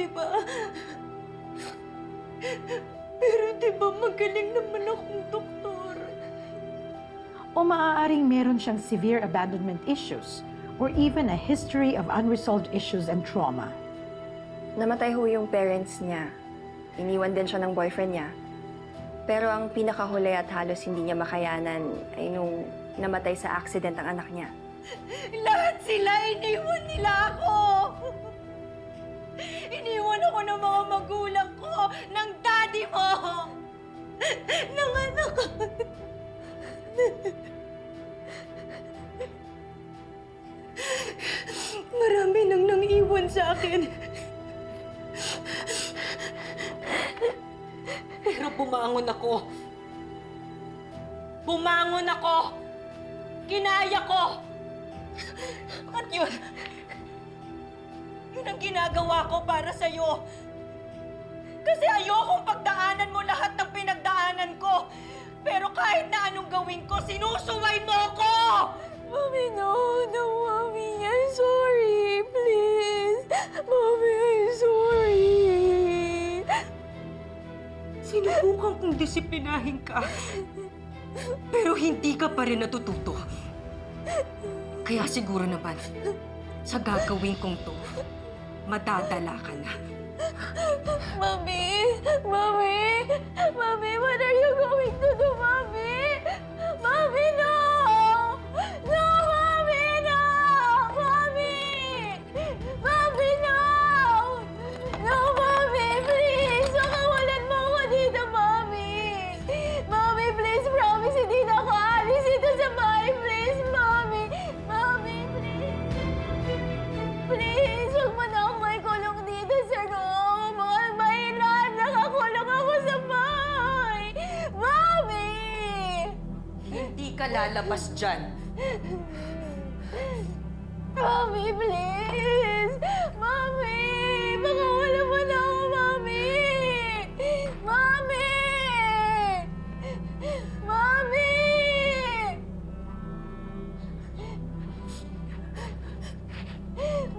di ba? Pero di ba magaling naman akong doktor? O maaaring meron siyang severe abandonment issues or even a history of unresolved issues and trauma. Namatay ho yung parents niya. Iniwan din siya ng boyfriend niya. Pero ang pinakahuli at halos hindi niya makayanan ay nung namatay sa accident ang anak niya. Lahat sila, iniwan nila ako! Iniwan ako ng mga magulang ko, ng daddy mo! Ng anak ko! Marami nang nang-iwan sa akin. Pero bumangon ako. Bumangon ako! Kinaya ko! At yun ang ginagawa ko para sa'yo. Kasi ayokong pagdaanan mo lahat ng pinagdaanan ko. Pero kahit na anong gawin ko, sinusuway mo ko! Mami, no, Mami. I'm sorry. Please. Mami, I'm sorry. Sinubukan kong disiplinahin ka. Pero hindi ka pa rin natututo. Kaya siguro naman, sa gagawin kong to, madadala ka na. Mami! Mami! Mami, what are you going to do, Mami? Mami, no! No, Mami, no! Mami! Mami, no! No, Mami, please! Makawalan mo ako dito, Mami! Mami, please, promise, hindi na ako alis dito sa bahay, please, Mami! Mami, please! Please, huwag mo na ako maikulong dito sa room! Mahirap, nakakulong ako sa bahay! Mami! Hindi ka lalabas dyan. Mami, please! Mami! Makawalan mo na ako, Mami! Mami! Mami!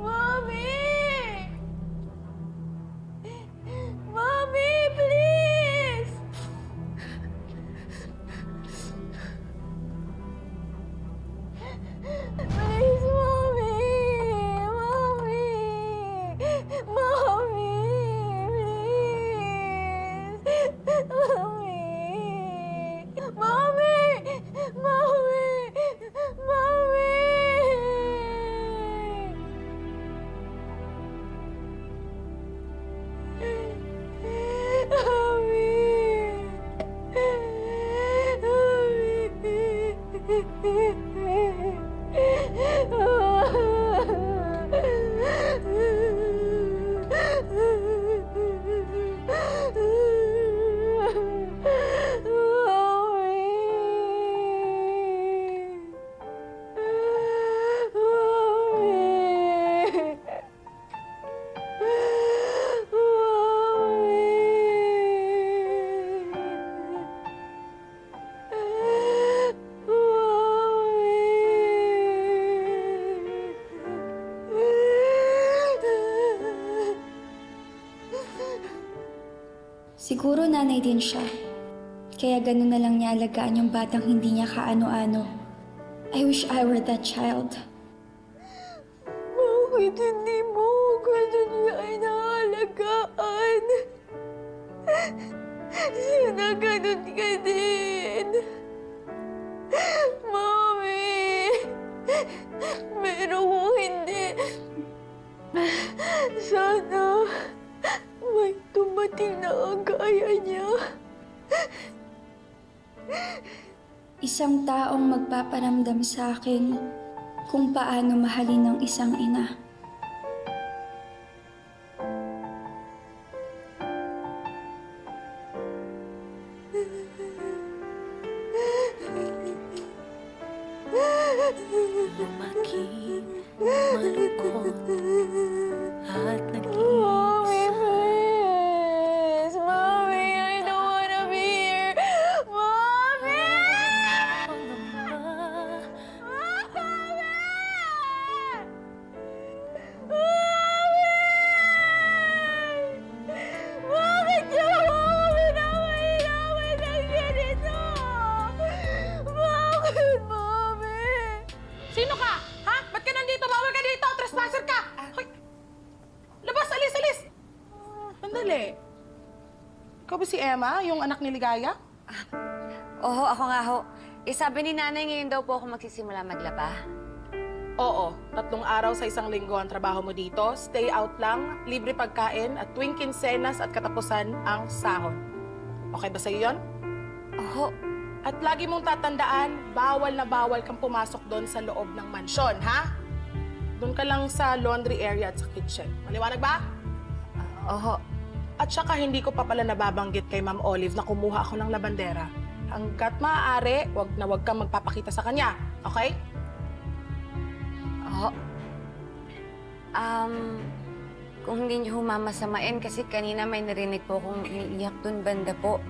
Mami! Mami, please! Please, Mami! Mami! Mami! Please! Mami! Mami! Mami! Mami! Siguro nanay din siya. Kaya ganun na lang niya alagaan yung batang hindi niya kaano-ano. I wish I were that child. Bakit hindi mo ganun niya ay naalagaan? Sana ganun ka din. Mami! Pero kung hindi, sana may tumating na ang gaya niya. Isang taong magpaparamdam sa akin kung paano mahalin ng isang ina. Lumaking malungkot at nag-iisa. Mommy, please! Mommy, I don't wanna be here! Mommy! Pangamba, Mommy! ba si Emma, yung anak ni Ligaya? Oo, ako nga ho. Sabi ni nanay ngayon daw po ako magsisimula maglaba. Oo, 3 araw sa 1 linggo ang trabaho mo dito. Stay out lang, libre pagkain, at tuwing kinsenas at katapusan ang sahod. Okay ba sa'yo yun? Oo. At lagi mong tatandaan, bawal na bawal kang pumasok doon sa loob ng mansyon, ha? Doon ka lang sa laundry area at sa kitchen. Maliwanag ba? Oo. At saka hindi ko pa pala nababanggit kay Ma'am Olive na kumuha ako ng labandera. Hanggat maaari, wag kang magpapakita sa kanya. Okay? Oo. Kung hindi niyo humamasamain kasi kanina may narinig po akong umiiyak dun banda po.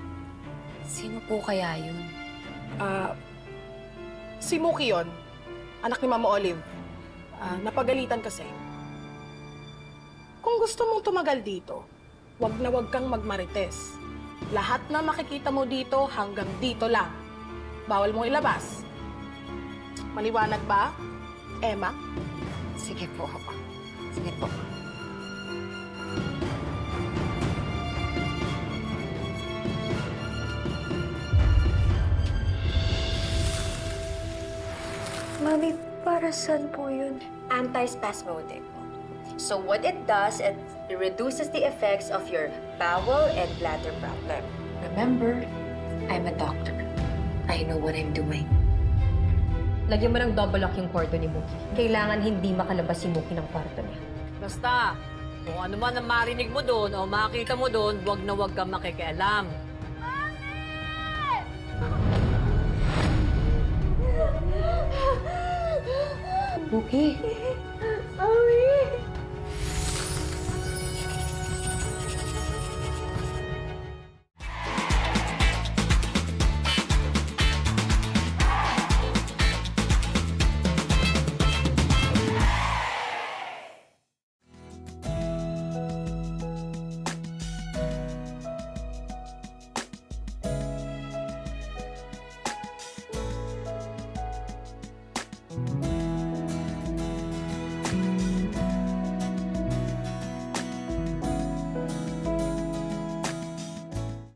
Sino po kaya yun? Si Muki yun, anak ni Ma'am Olive. Napagalitan kasi. Kung gusto mong tumagal dito, wag kang magmarites. Lahat na makikita mo dito hanggang dito lang. Bawal mong ilabas. Maliwanag ba, Emma? Sige po. Sige po. Mami, para saan po yun? Antispasmodic. So what it does, it reduces the effects of your bowel and bladder problem. Remember, I'm a doctor. I know what I'm doing. Lagyan mo ng double lock yung kwarto ni Muki. Kailangan hindi makalabas si Muki ng kwarto niya. Basta, kung ano man ang marinig mo doon o makita mo doon, wag na wag kang makikialam. Muki, Mami!